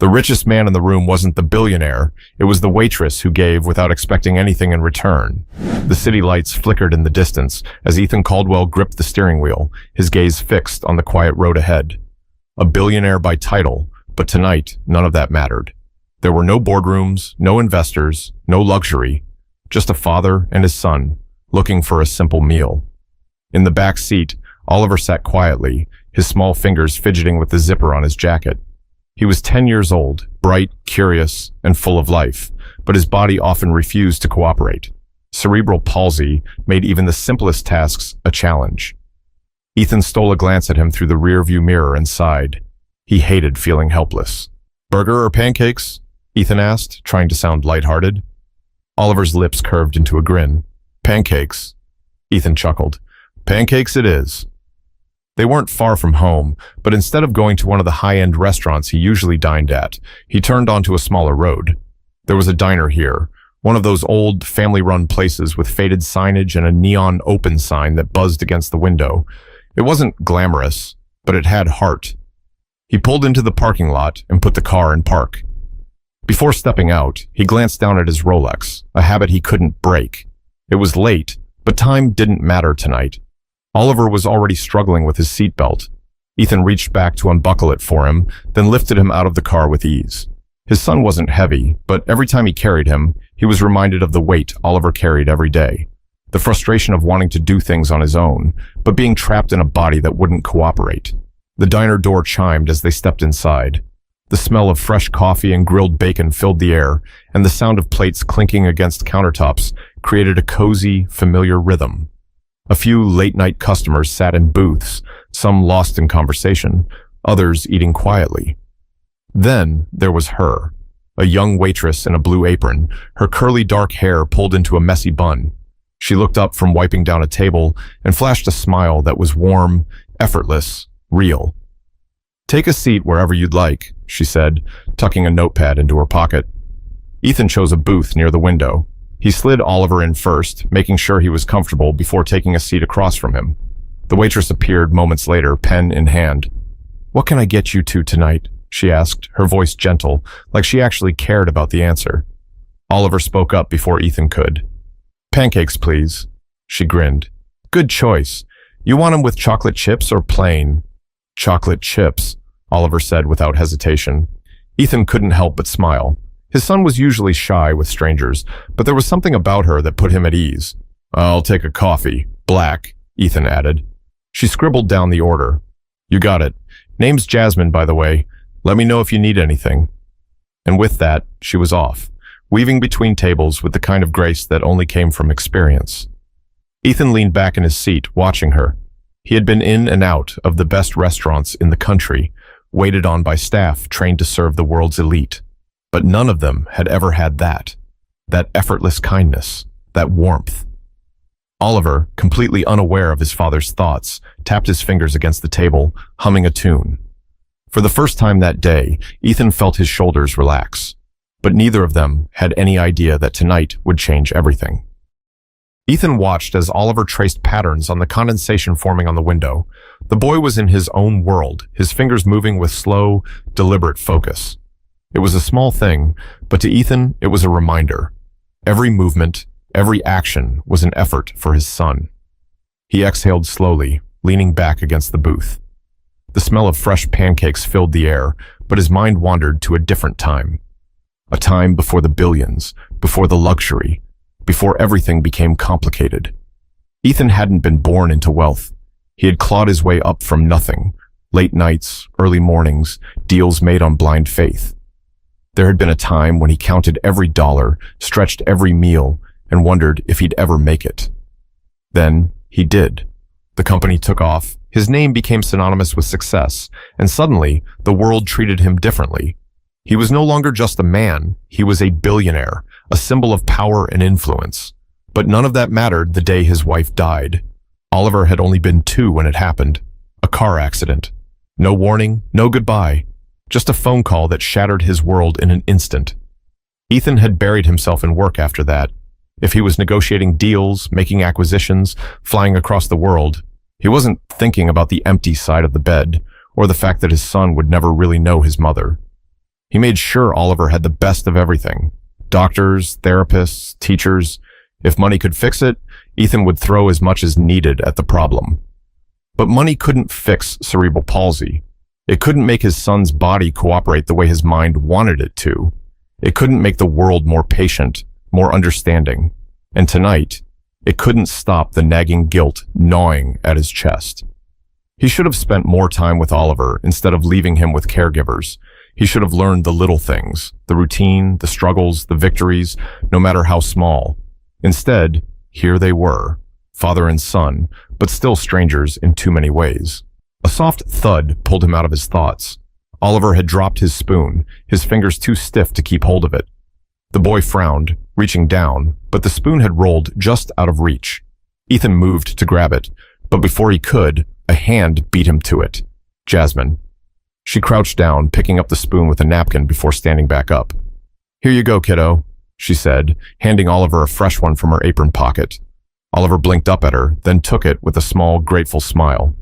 The richest man in the room wasn't the billionaire, it was the waitress who gave without expecting anything in return. The city lights flickered in the distance as Ethan Caldwell gripped the steering wheel, his gaze fixed on the quiet road ahead. A billionaire by title, but tonight none of that mattered. There were no boardrooms, no investors, no luxury, just a father and his son, looking for a simple meal. In the back seat, Oliver sat quietly, his small fingers fidgeting with the zipper on his jacket. He was 10 years old, bright, curious, and full of life, but his body often refused to cooperate. Cerebral palsy made even the simplest tasks a challenge. Ethan stole a glance at him through the rearview mirror and sighed. He hated feeling helpless. "Burger or pancakes?" Ethan asked, trying to sound lighthearted. Oliver's lips curved into a grin. "Pancakes." Ethan chuckled. "Pancakes it is." They weren't far from home, but instead of going to one of the high-end restaurants he usually dined at, he turned onto a smaller road. There was a diner here, one of those old, family-run places with faded signage and a neon open sign that buzzed against the window. It wasn't glamorous, but it had heart. He pulled into the parking lot and put the car in park. Before stepping out, he glanced down at his Rolex, a habit he couldn't break. It was late, but time didn't matter tonight. Oliver was already struggling with his seatbelt. Ethan reached back to unbuckle it for him, then lifted him out of the car with ease. His son wasn't heavy, but every time he carried him, he was reminded of the weight Oliver carried every day. The frustration of wanting to do things on his own, but being trapped in a body that wouldn't cooperate. The diner door chimed as they stepped inside. The smell of fresh coffee and grilled bacon filled the air, and the sound of plates clinking against countertops created a cozy, familiar rhythm. A few late-night customers sat in booths, some lost in conversation, others eating quietly. Then there was her, a young waitress in a blue apron, her curly dark hair pulled into a messy bun. She looked up from wiping down a table and flashed a smile that was warm, effortless, real. "Take a seat wherever you'd like," she said, tucking a notepad into her pocket. Ethan chose a booth near the window. He slid Oliver in first, making sure he was comfortable before taking a seat across from him. The waitress appeared moments later, pen in hand. "What can I get you two tonight?" she asked, her voice gentle, like she actually cared about the answer. Oliver spoke up before Ethan could. "Pancakes, please." She grinned. "Good choice. You want them with chocolate chips or plain?" "Chocolate chips," Oliver said without hesitation. Ethan couldn't help but smile. His son was usually shy with strangers, but there was something about her that put him at ease. "I'll take a coffee. Black," Ethan added. She scribbled down the order. "You got it. Name's Jasmine, by the way. Let me know if you need anything." And with that, she was off, weaving between tables with the kind of grace that only came from experience. Ethan leaned back in his seat, watching her. He had been in and out of the best restaurants in the country, waited on by staff trained to serve the world's elite. But none of them had ever had that effortless kindness, that warmth. Oliver, completely unaware of his father's thoughts, tapped his fingers against the table, humming a tune. For the first time that day, Ethan felt his shoulders relax, but neither of them had any idea that tonight would change everything. Ethan watched as Oliver traced patterns on the condensation forming on the window. The boy was in his own world, his fingers moving with slow, deliberate focus. It was a small thing, but to Ethan, it was a reminder. Every movement, every action was an effort for his son. He exhaled slowly, leaning back against the booth. The smell of fresh pancakes filled the air, but his mind wandered to a different time. A time before the billions, before the luxury, before everything became complicated. Ethan hadn't been born into wealth. He had clawed his way up from nothing. Late nights, early mornings, deals made on blind faith. There had been a time when he counted every dollar, stretched every meal, and wondered if he'd ever make it. Then he did. The company took off, his name became synonymous with success, and suddenly the world treated him differently. He was no longer just a man, he was a billionaire, a symbol of power and influence. But none of that mattered the day his wife died. Oliver had only been 2 when it happened. A car accident. No warning, no goodbye. Just a phone call that shattered his world in an instant. Ethan had buried himself in work after that. If he was negotiating deals, making acquisitions, flying across the world, he wasn't thinking about the empty side of the bed, or the fact that his son would never really know his mother. He made sure Oliver had the best of everything. Doctors, therapists, teachers. If money could fix it, Ethan would throw as much as needed at the problem. But money couldn't fix cerebral palsy. It couldn't make his son's body cooperate the way his mind wanted it to. It couldn't make the world more patient, more understanding. And tonight, it couldn't stop the nagging guilt gnawing at his chest. He should have spent more time with Oliver instead of leaving him with caregivers. He should have learned the little things, the routine, the struggles, the victories, no matter how small. Instead, here they were, father and son, but still strangers in too many ways. A soft thud pulled him out of his thoughts. Oliver had dropped his spoon, his fingers too stiff to keep hold of it. The boy frowned, reaching down, but the spoon had rolled just out of reach. Ethan moved to grab it, but before he could, a hand beat him to it. Jasmine. She crouched down, picking up the spoon with a napkin before standing back up. "Here you go, kiddo," she said, handing Oliver a fresh one from her apron pocket. Oliver blinked up at her, then took it with a small, grateful smile.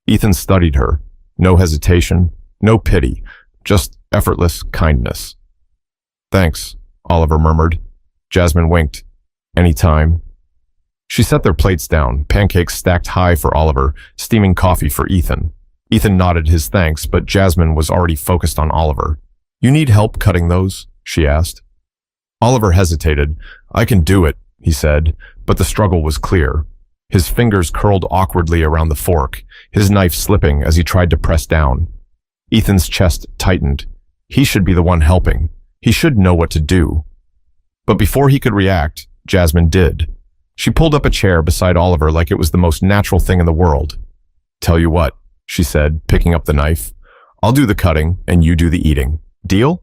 Ethan studied her. No hesitation, no pity, just effortless kindness. "Thanks," Oliver murmured. Jasmine winked. "Anytime." She set their plates down, pancakes stacked high for Oliver, steaming coffee for Ethan. Ethan nodded his thanks, but Jasmine was already focused on Oliver. "You need help cutting those?" she asked. Oliver hesitated. "I can do it," he said, but the struggle was clear. His fingers curled awkwardly around the fork, his knife slipping as he tried to press down. Ethan's chest tightened. He should be the one helping. He should know what to do. But before he could react, Jasmine did. She pulled up a chair beside Oliver like it was the most natural thing in the world. "Tell you what," she said, picking up the knife. "I'll do the cutting and you do the eating. Deal?"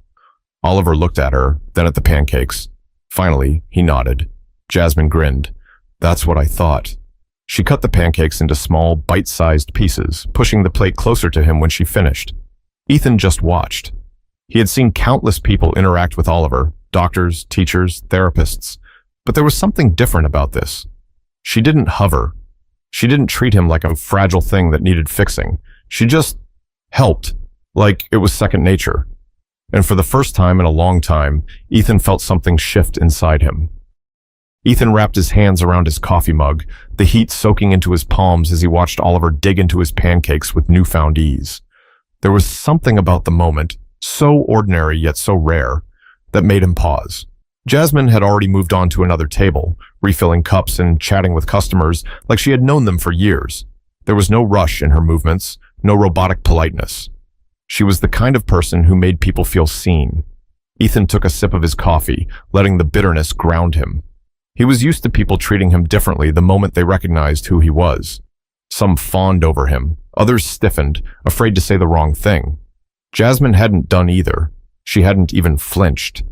Oliver looked at her, then at the pancakes. Finally, he nodded. Jasmine grinned. "That's what I thought." She cut the pancakes into small, bite-sized pieces, pushing the plate closer to him when she finished. Ethan just watched. He had seen countless people interact with Oliver, doctors, teachers, therapists, but there was something different about this. She didn't hover. She didn't treat him like a fragile thing that needed fixing. She just helped, like it was second nature. And for the first time in a long time, Ethan felt something shift inside him. Ethan wrapped his hands around his coffee mug, the heat soaking into his palms as he watched Oliver dig into his pancakes with newfound ease. There was something about the moment, so ordinary yet so rare, that made him pause. Jasmine had already moved on to another table, refilling cups and chatting with customers like she had known them for years. There was no rush in her movements, no robotic politeness. She was the kind of person who made people feel seen. Ethan took a sip of his coffee, letting the bitterness ground him. He was used to people treating him differently the moment they recognized who he was. Some fawned over him, others stiffened, afraid to say the wrong thing. Jasmine hadn't done either. She hadn't even flinched.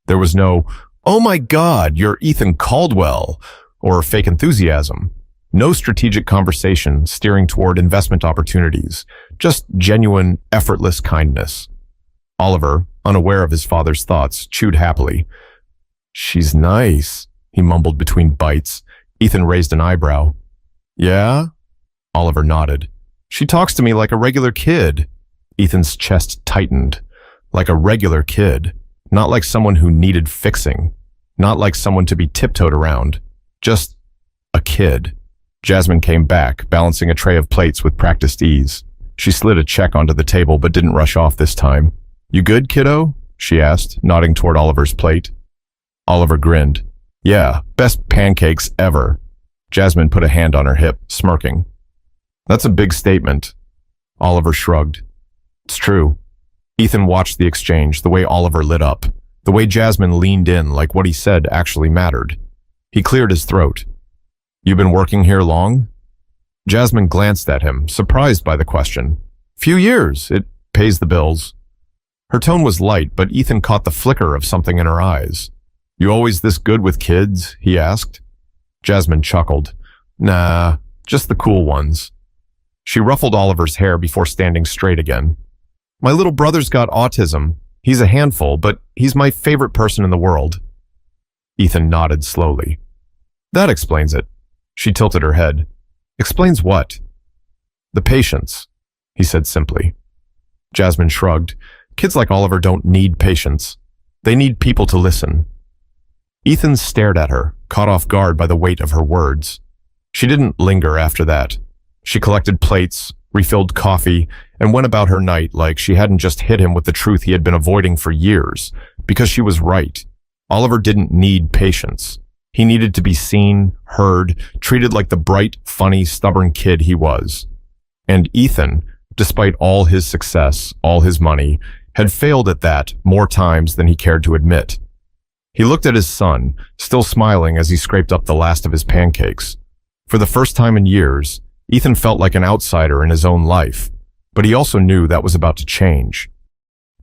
There was no, "Oh my God, you're Ethan Caldwell," or fake enthusiasm. No strategic conversation steering toward investment opportunities, just genuine, effortless kindness. Oliver, unaware of his father's thoughts, chewed happily. "She's nice," he mumbled between bites. Ethan raised an eyebrow. "Yeah?" Oliver nodded. "She talks to me like a regular kid." Ethan's chest tightened. Like a regular kid. Not like someone who needed fixing. Not like someone to be tiptoed around. Just a kid. Jasmine came back, balancing a tray of plates with practiced ease. She slid a check onto the table but didn't rush off this time. "You good, kiddo?" she asked, nodding toward Oliver's plate. Oliver grinned. "Yeah, best pancakes ever." Jasmine put a hand on her hip, smirking. "That's a big statement." Oliver shrugged. "It's true." Ethan watched the exchange, the way Oliver lit up, the way Jasmine leaned in like what he said actually mattered. He cleared his throat. "You been working here long?" Jasmine glanced at him, surprised by the question. "Few years. It pays the bills." Her tone was light, but Ethan caught the flicker of something in her eyes. "You always this good with kids?" he asked. Jasmine chuckled. "Nah, just the cool ones." She ruffled Oliver's hair before standing straight again. "My little brother's got autism. He's a handful, but he's my favorite person in the world." Ethan nodded slowly. "That explains it." She tilted her head. "Explains what?" "The patience," he said simply. Jasmine shrugged. Kids like Oliver don't need patience. They need people to listen. Ethan stared at her, caught off guard by the weight of her words. She didn't linger after that. She collected plates, refilled coffee, and went about her night like she hadn't just hit him with the truth he had been avoiding for years, because she was right. Oliver didn't need patience. He needed to be seen, heard, treated like the bright, funny, stubborn kid he was. And Ethan, despite all his success, all his money, had failed at that more times than he cared to admit. He looked at his son, still smiling as he scraped up the last of his pancakes. For the first time in years, Ethan felt like an outsider in his own life, but he also knew that was about to change.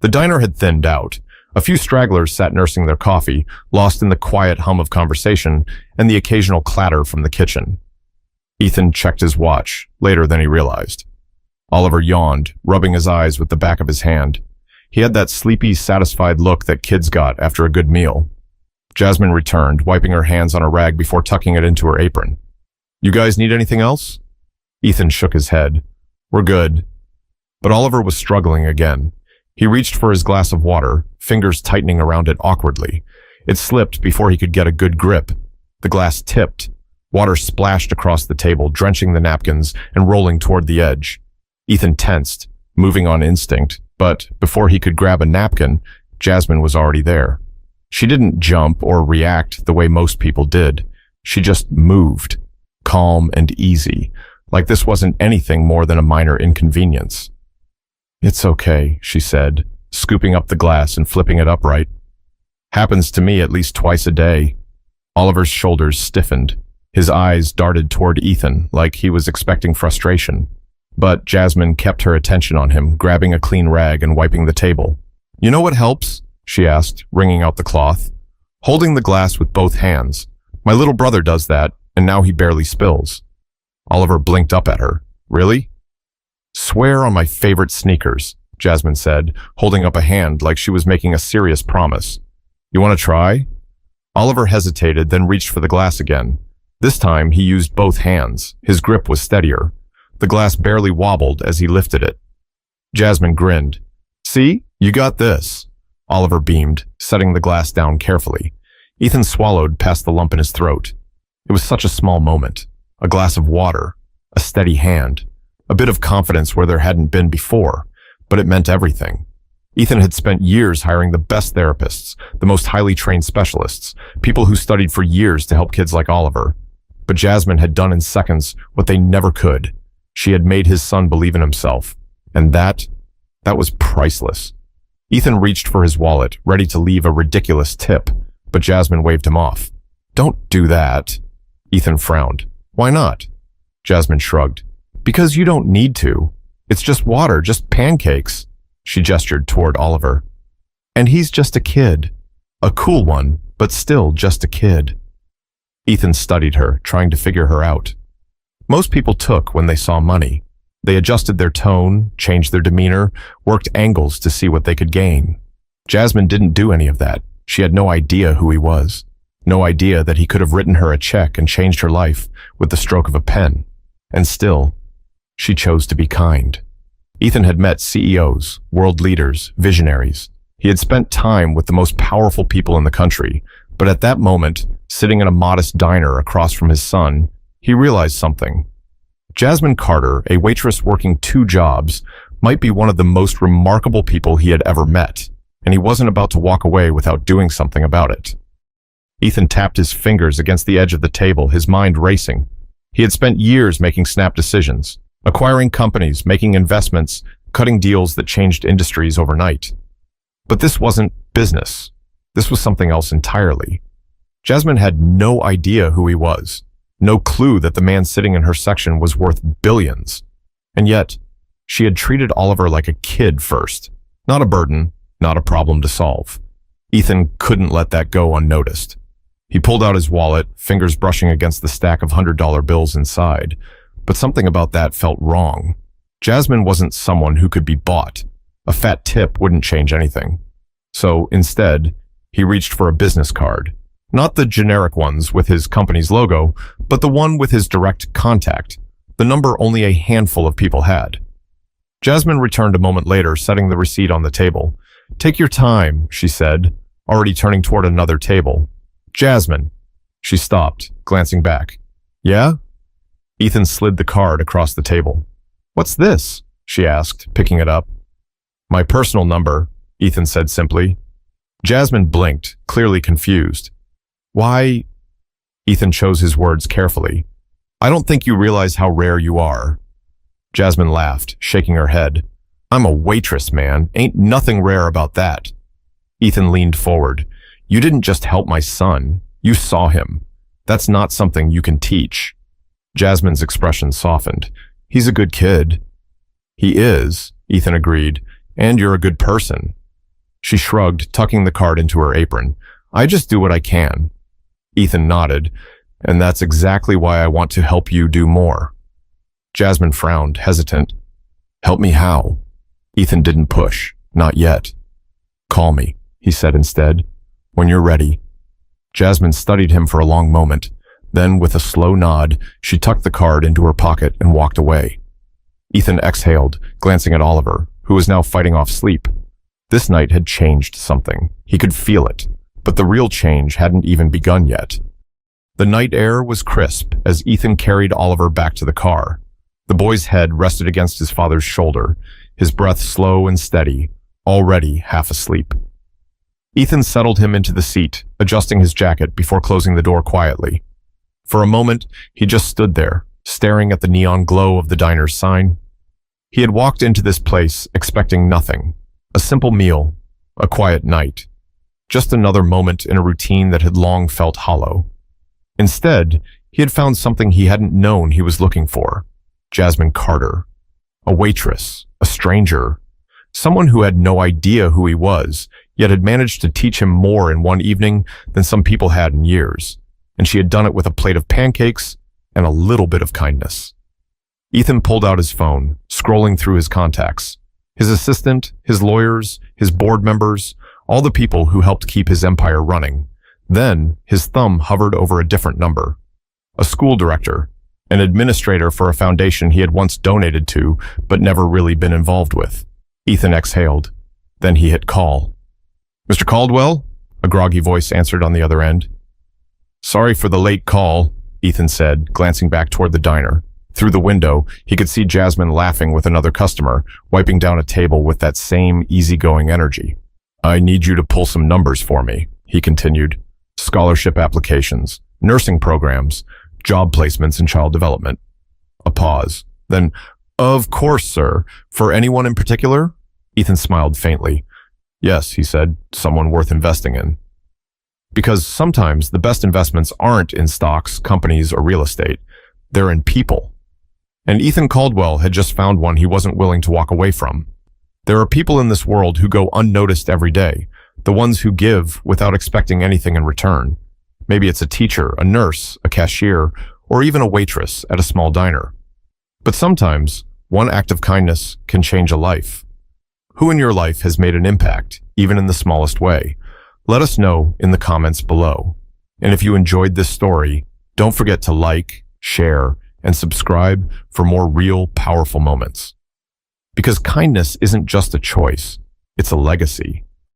The diner had thinned out. A few stragglers sat nursing their coffee, lost in the quiet hum of conversation and the occasional clatter from the kitchen. Ethan checked his watch, later than he realized. Oliver yawned, rubbing his eyes with the back of his hand. He had that sleepy, satisfied look that kids got after a good meal. Jasmine returned, wiping her hands on a rag before tucking it into her apron. "You guys need anything else?" Ethan shook his head. "We're good." But Oliver was struggling again. He reached for his glass of water, fingers tightening around it awkwardly. It slipped before he could get a good grip. The glass tipped. Water splashed across the table, drenching the napkins and rolling toward the edge. Ethan tensed, moving on instinct, but before he could grab a napkin, Jasmine was already there. She didn't jump or react the way most people did. She just moved, calm and easy, like this wasn't anything more than a minor inconvenience. "It's okay," she said, scooping up the glass and flipping it upright. "Happens to me at least twice a day." Oliver's shoulders stiffened. His eyes darted toward Ethan like he was expecting frustration. But Jasmine kept her attention on him, grabbing a clean rag and wiping the table. "You know what helps?" she asked, wringing out the cloth. "Holding the glass with both hands. My little brother does that, and now he barely spills." Oliver blinked up at her. "Really?" "Swear on my favorite sneakers," Jasmine said, holding up a hand like she was making a serious promise. "You want to try?" Oliver hesitated, then reached for the glass again. This time, he used both hands. His grip was steadier. The glass barely wobbled as he lifted it. Jasmine grinned. "See? You got this." Oliver beamed, setting the glass down carefully. Ethan swallowed past the lump in his throat. It was such a small moment. A glass of water, a steady hand, a bit of confidence where there hadn't been before, but it meant everything. Ethan had spent years hiring the best therapists, the most highly trained specialists, people who studied for years to help kids like Oliver. But Jasmine had done in seconds what they never could. She had made his son believe in himself, and that was priceless. Ethan reached for his wallet, ready to leave a ridiculous tip, but Jasmine waved him off. "Don't do that." Ethan frowned. "Why not?" Jasmine shrugged. "Because you don't need to. It's just water, just pancakes." She gestured toward Oliver. "And he's just a kid. A cool one, but still just a kid." Ethan studied her, trying to figure her out. Most people took when they saw money. They adjusted their tone, changed their demeanor, worked angles to see what they could gain. Jasmine didn't do any of that. She had no idea who he was. No idea that he could have written her a check and changed her life with the stroke of a pen. And still, she chose to be kind. Ethan had met CEOs, world leaders, visionaries. He had spent time with the most powerful people in the country, but at that moment, sitting in a modest diner across from his son, he realized something. Jasmine Carter, a waitress working 2 jobs, might be one of the most remarkable people he had ever met, and he wasn't about to walk away without doing something about it. Ethan tapped his fingers against the edge of the table, his mind racing. He had spent years making snap decisions, acquiring companies, making investments, cutting deals that changed industries overnight. But this wasn't business. This was something else entirely. Jasmine had no idea who he was, no clue that the man sitting in her section was worth billions. And yet, she had treated Oliver like a kid first, not a burden, not a problem to solve. Ethan couldn't let that go unnoticed. He pulled out his wallet, fingers brushing against the stack of $100 bills inside. But something about that felt wrong. Jasmine wasn't someone who could be bought. A fat tip wouldn't change anything. So instead, he reached for a business card. Not the generic ones with his company's logo, but the one with his direct contact, the number only a handful of people had. Jasmine returned a moment later, setting the receipt on the table. Take your time, she said, already turning toward another table. Jasmine. She stopped, glancing back. Yeah? Ethan slid the card across the table. What's this? She asked, picking it up. My personal number, Ethan said simply. Jasmine blinked, clearly confused. Why? Ethan chose his words carefully. I don't think you realize how rare you are. Jasmine laughed, shaking her head. I'm a waitress, man. Ain't nothing rare about that. Ethan leaned forward. You didn't just help my son. You saw him. That's not something you can teach. Jasmine's expression softened. He's a good kid. He is, Ethan agreed, and you're a good person. She shrugged, tucking the card into her apron. I just do what I can. Ethan nodded, and that's exactly why I want to help you do more. Jasmine frowned, hesitant. Help me how? Ethan didn't push, not yet. Call me, he said instead, when you're ready. Jasmine studied him for a long moment. Then, with a slow nod, she tucked the card into her pocket and walked away. Ethan exhaled, glancing at Oliver, who was now fighting off sleep. This night had changed something. He could feel it, but the real change hadn't even begun yet. The night air was crisp as Ethan carried Oliver back to the car. The boy's head rested against his father's shoulder, his breath slow and steady, already half asleep. Ethan settled him into the seat, adjusting his jacket before closing the door quietly. For a moment, he just stood there, staring at the neon glow of the diner's sign. He had walked into this place expecting nothing. A simple meal, a quiet night. Just another moment in a routine that had long felt hollow. Instead, he had found something he hadn't known he was looking for. Jasmine Carter. A waitress, a stranger, someone who had no idea who he was, yet had managed to teach him more in one evening than some people had in years. And she had done it with a plate of pancakes and a little bit of kindness. Ethan pulled out his phone, scrolling through his contacts. His assistant, his lawyers, his board members, all the people who helped keep his empire running. Then, his thumb hovered over a different number. A school director, an administrator for a foundation he had once donated to, but never really been involved with. Ethan exhaled. Then he hit call. Mr. Caldwell? A groggy voice answered on the other end. Sorry for the late call, Ethan said, glancing back toward the diner. Through the window, he could see Jasmine laughing with another customer, wiping down a table with that same easygoing energy. I need you to pull some numbers for me, he continued. Scholarship applications, nursing programs, job placements in child development. A pause. Then, of course, sir. For anyone in particular? Ethan smiled faintly. Yes, he said, someone worth investing in. Because sometimes the best investments aren't in stocks, companies, or real estate. They're in people. And Ethan Caldwell had just found one he wasn't willing to walk away from. There are people in this world who go unnoticed every day, the ones who give without expecting anything in return. Maybe it's a teacher, a nurse, a cashier, or even a waitress at a small diner. But sometimes, one act of kindness can change a life. Who in your life has made an impact, even in the smallest way? Let us know in the comments below. And if you enjoyed this story, don't forget to like, share, and subscribe for more real, powerful moments. Because kindness isn't just a choice, it's a legacy.